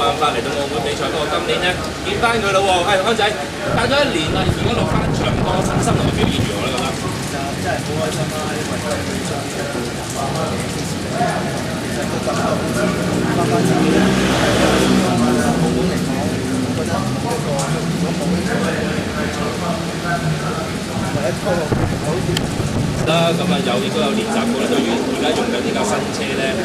辦法嚟到澳門比賽，不過今年咧見翻佢咯喎，安仔隔咗1年啦，而家落翻場個信心同埋表現如何咧？覺得真係好開心啦，因為都係對上嘅爸媽嘅支持咧，其實都感覺好似翻自己咧。澳門嚟講，我覺得一個如果冇呢個第一個好似啦，咁啊亦都有練習過啦。對於而家用緊呢架新車咧，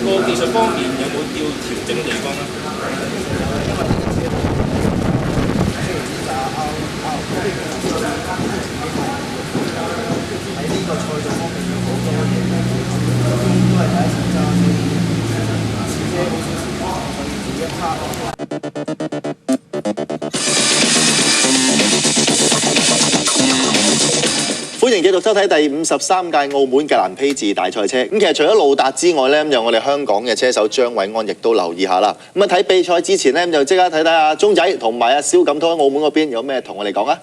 個技術方面有冇要調整嘅地方咧？因為呢架車雖然呢架 R 喺呢個賽道方面要好多嘢，始終都係第一次揸，所以試車好少時間，所以自己一拍。歡迎繼續收睇第53屆澳門格蘭披治大賽車。咁其實除咗路達之外咧，咁有我哋香港嘅車手張偉安亦都留意下啦。咁啊睇比賽之前咧，就即刻睇睇阿鐘仔同埋阿蕭錦濤喺澳門嗰邊有咩同我哋講啊！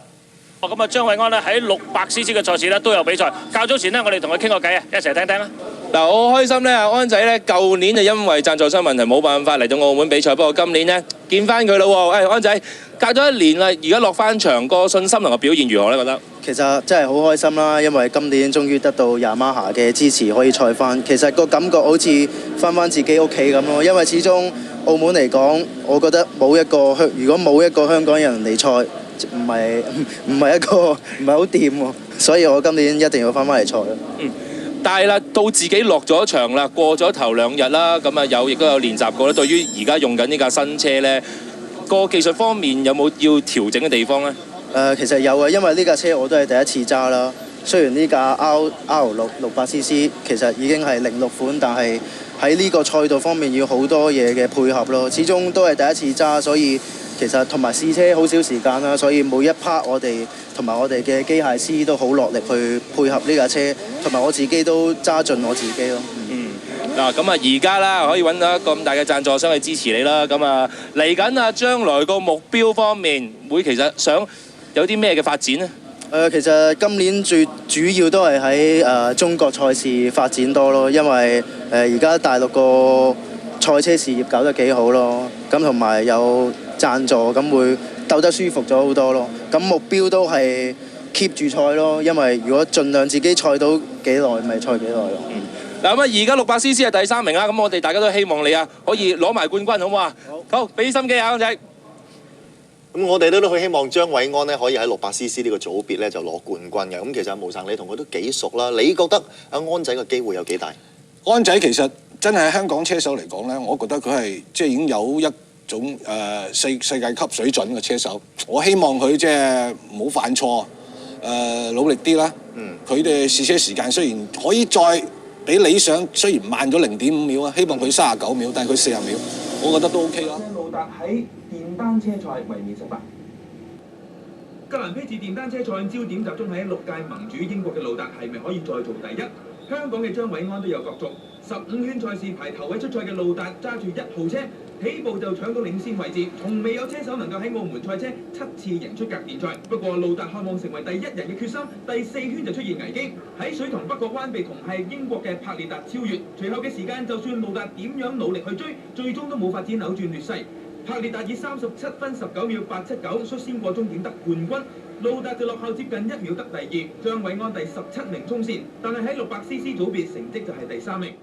咁啊，張偉安咧喺600cc 嘅賽事咧都有比賽。較早前咧，我哋同佢傾過偈啊，一齊聽聽啦。嗱，我好開心咧，阿安仔咧，舊年就因為贊助商問題冇辦法嚟到澳門比賽，不過今年咧見翻佢咯喎。安仔隔咗1年啦，而家落翻場個信心同個表現如何咧？覺得？其實真係好開心啦，因為今年終於得到Yamaha嘅支持，可以賽翻。其實個感覺好似翻自己屋企咁咯，因為始終澳門嚟講，我覺得如果冇一個香港人嚟賽，唔係好掂喎。所以我今年一定要翻嚟賽咯。但係啦，到自己落咗場啦，過咗頭2日啦，咁啊亦都有練習過啦。對於而家用緊呢架新車咧，個技術方面有冇要調整嘅地方咧？其實有啊，因為呢架車我都係第一次揸啦。雖然呢架 R600cc 其實已經係06款，但係喺呢個賽道方面要好多嘢嘅配合咯。始終都係第一次揸，所以其實同埋試車好少時間啦，所以每一 part 我哋同埋我哋嘅機械師都好落力去配合呢架車，同埋我自己都揸盡我自己咯。嗱，咁啊，而家啦可以揾到一個咁大嘅贊助商去支持你啦。咁啊，嚟緊啊，將來個目標方面會其實想有啲咩嘅發展呢？其實今年最主要都係喺中國賽事發展多咯，因為而家大陸個賽車事業搞得幾好咯，咁同埋有贊助，咁會鬥得舒服咗好多咯。咁目標都係 keep 住賽咯，因為如果盡量自己賽到幾耐，咪賽幾耐咯。嗱咁啊，而家600cc 係第3名啦，咁我哋大家都希望你啊可以攞埋冠軍，好唔好啊？好，俾心機啊，安仔。咁我哋都好希望張偉安咧可以喺600cc呢個組別咧就攞冠軍嘅。咁其實毛生你同佢都幾熟啦，你覺得阿安仔嘅機會有幾大？安仔其實真係香港車手嚟講咧，我覺得佢係即係已經有一種世界級水準嘅車手。我希望佢即係唔好犯錯，努力啲啦。佢哋試車時間雖然可以再比理想，雖然慢咗0.5秒啊，希望佢39秒，但係佢40秒，我覺得都 OK 啦。路達喺電單車賽衛冕失敗。格蘭披治電單車賽焦點集中喺6屆盟主英國嘅路達係咪可以再做第一？香港嘅張偉安都有角逐。15圈賽事排頭位出賽嘅路達揸住1號車，起步就搶到領先位置，從未有車手能夠喺澳門賽車7次贏出格電賽。不過路達渴望成為第一人嘅決心，第4圈就出現危機，喺水塘北角灣被同係英國嘅柏列達超越。隨後嘅時間，就算路達點樣努力去追，最終都冇發展扭轉劣勢。柏列達以37分19秒879率先過終點得冠軍，路達就落後接近1秒得第2，張偉安第17名衝線，但係喺600cc組別成績就係第3名。